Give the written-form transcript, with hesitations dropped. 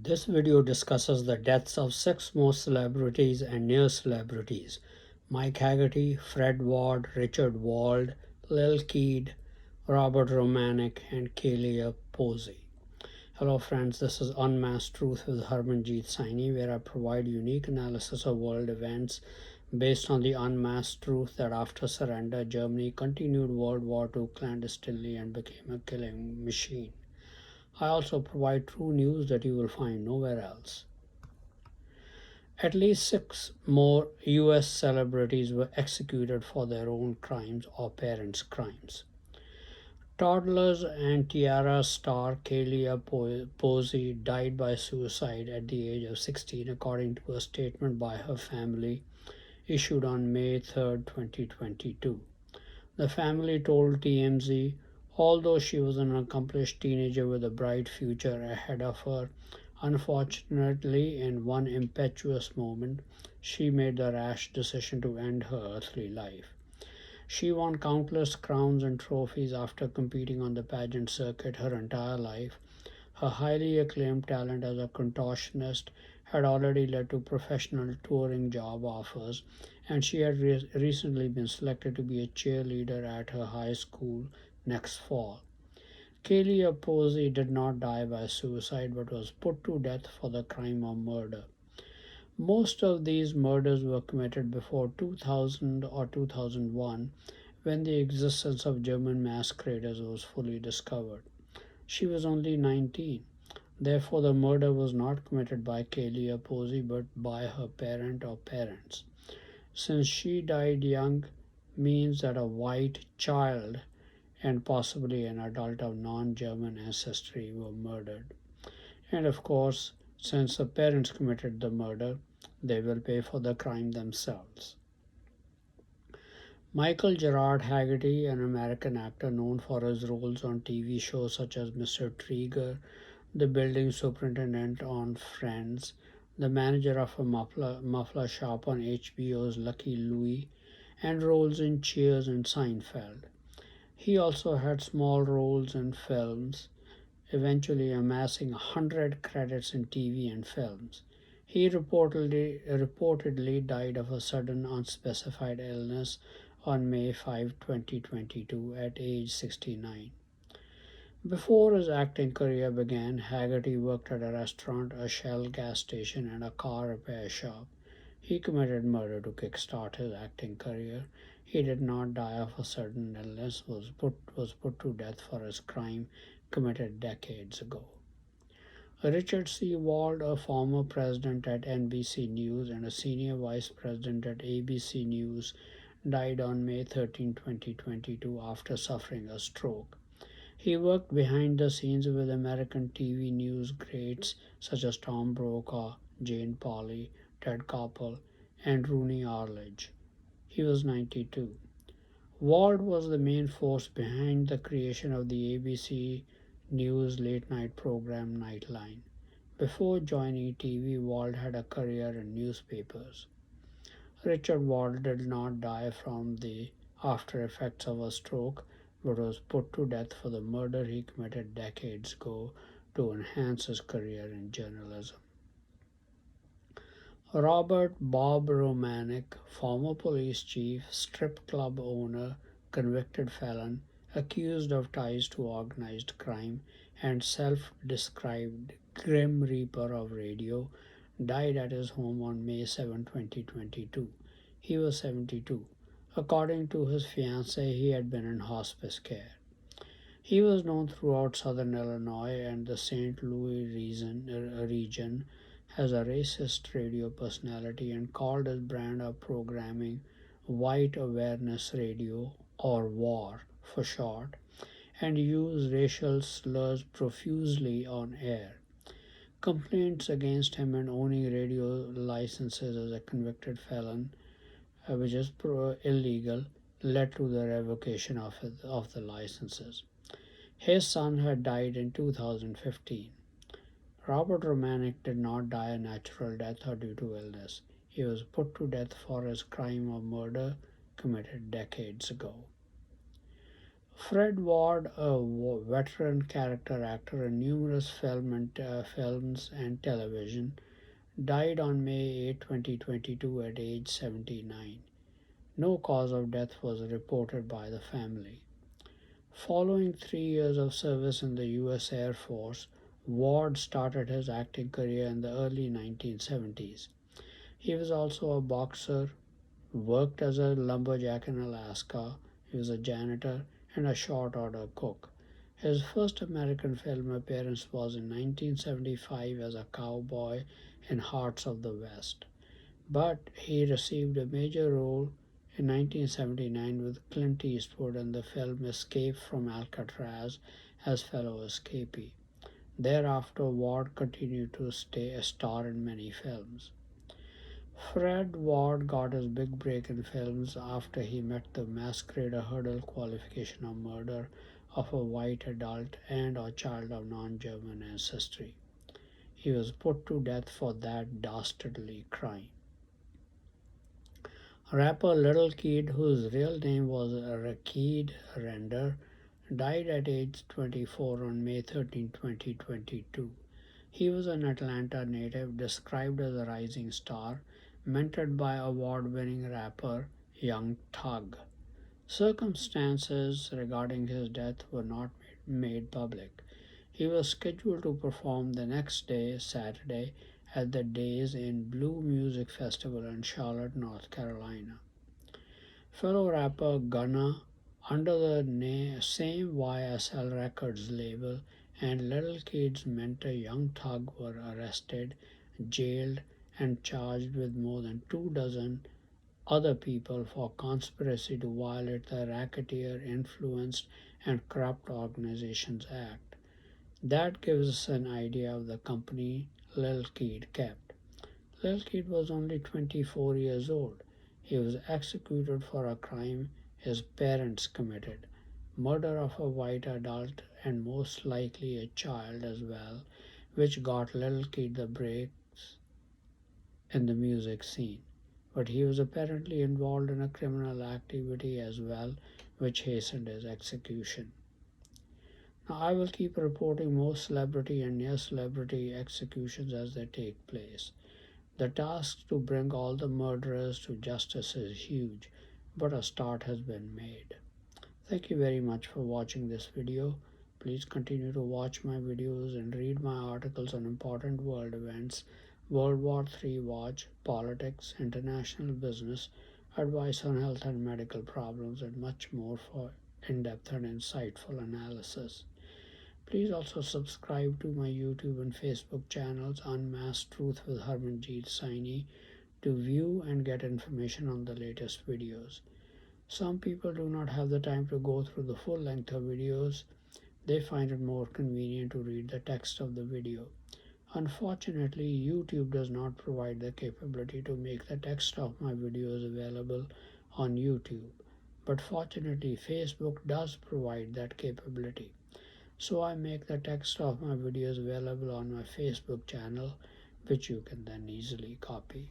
This video discusses the deaths of six most celebrities and near celebrities: Mike Hagerty, Fred Ward, Richard Wald, Lil Keed, Robert Romanek, and Kalia Posey. Hello friends, this is Unmasked Truth with Harmanjeet Saini, where I provide unique analysis of world events based on the unmasked truth that after surrender, Germany continued World War II clandestinely and became a killing machine. I also provide true news that you will find nowhere else. At least six more US celebrities were executed for their own crimes or parents' crimes. Toddlers and Tiara star Kalia Posey died by suicide at the age of 16, according to a statement by her family issued on May 3, 2022. The family told TMZ, although she was an accomplished teenager with a bright future ahead of her, unfortunately, in one impetuous moment, she made the rash decision to end her earthly life. She won countless crowns and trophies after competing on the pageant circuit her entire life. Her highly acclaimed talent as a contortionist had already led to professional touring job offers, and she had recently been selected to be a cheerleader at her high school next fall. Kalia Posey did not die by suicide but was put to death for the crime of murder. Most of these murders were committed before 2000 or 2001, when the existence of German masqueraders was fully discovered. She was only 19. Therefore, the murder was not committed by Kalia Posey but by her parent or parents. Since she died young, means that a white child and possibly an adult of non German ancestry were murdered. And of course, since the parents committed the murder, they will pay for the crime themselves. Michael Gerard Hagerty, an American actor known for his roles on TV shows such as Mr. Trigger, the building superintendent on Friends, the manager of a muffler shop on HBO's Lucky Louie, and roles in Cheers and Seinfeld. He also had small roles in films, eventually amassing 100 credits in TV and films. He reportedly died of a sudden unspecified illness on May 5, 2022, at age 69. Before his acting career began, Hagerty worked at a restaurant, a Shell gas station, and a car repair shop. He committed murder to kickstart his acting career. He did not die of a sudden illness, was put to death for his crime committed decades ago. Richard C. Wald, a former president at NBC News and a senior vice president at ABC News, died on May 13, 2022, after suffering a stroke. He worked behind the scenes with American TV news greats such as Tom Brokaw, Jane Pauley, Ted Koppel, and Rooney Arledge. He was 92. Wald was the main force behind the creation of the ABC News late night program Nightline. Before joining TV, Wald had a career in newspapers. Richard Wald did not die from the after effects of a stroke, but was put to death for the murder he committed decades ago to enhance his career in journalism. Robert Bob Romanek, former police chief, strip club owner, convicted felon, accused of ties to organized crime, and self described Grim Reaper of radio, died at his home on May 7, 2022. He was 72. According to his fiancée, he had been in hospice care. He was known throughout southern Illinois and the St. Louis region as a racist radio personality and called his brand of programming White Awareness Radio, or WAR for short, and used racial slurs profusely on air. Complaints against him and owning radio licenses as a convicted felon, which is illegal, led to the revocation of the licenses. His son had died in 2015. Robert Romanek did not die a natural death or due to illness. He was put to death for his crime of murder committed decades ago. Fred Ward, a veteran character actor in numerous films and television, died on May 8, 2022 at age 79. No cause of death was reported by the family. Following 3 years of service in the U.S. Air Force, Ward started his acting career in the early 1970s. He was also a boxer, worked as a lumberjack in Alaska. He was a janitor and a short order cook. His first American film appearance was in 1975 as a cowboy in Hearts of the West, but he received a major role in 1979 with Clint Eastwood in the film Escape from Alcatraz as fellow escapee. Thereafter, Ward continued to stay a star in many films. Fred Ward got his big break in films after he met the masquerader hurdle qualification of murder of a white adult and a child of non-German ancestry. He was put to death for that dastardly crime. Rapper Lil Keed, whose real name was Keed Render, died at age 24 on May 13, 2022. He was an Atlanta native, described as a rising star, mentored by award-winning rapper Young Thug. Circumstances regarding his death were not made public. He was scheduled to perform the next day, Saturday, at the Days in Blue Music Festival in Charlotte, North Carolina. Fellow rapper Gunna, under the same YSL Records label, and Lil Keed's mentor Young Thug were arrested, jailed, and charged with more than 2 dozen other people for conspiracy to violate the Racketeer Influenced and Corrupt Organizations Act. That gives us an idea of the company Lil Keed kept. Lil Keed was only 24 years old. He was executed for a crime his parents committed, murder of a white adult and most likely a child as well, which got Lil Keed the breaks in the music scene. But he was apparently involved in a criminal activity as well, which hastened his execution. Now, I will keep reporting more celebrity and near celebrity executions as they take place. The task to bring all the murderers to justice is huge, but a start has been made. Thank you very much for watching this video. Please continue to watch my videos and read my articles on important world events, World War III watch, politics, international business, advice on health and medical problems, and much more for in-depth and insightful analysis. Please also subscribe to my YouTube and Facebook channels Unmasked Truth with Harmanjeet Saini to view and get information on the latest videos. Some people do not have the time to go through the full length of videos. They find it more convenient to read the text of the video. Unfortunately, YouTube does not provide the capability to make the text of my videos available on YouTube. But fortunately, Facebook does provide that capability. So I make the text of my videos available on my Facebook channel, which you can then easily copy.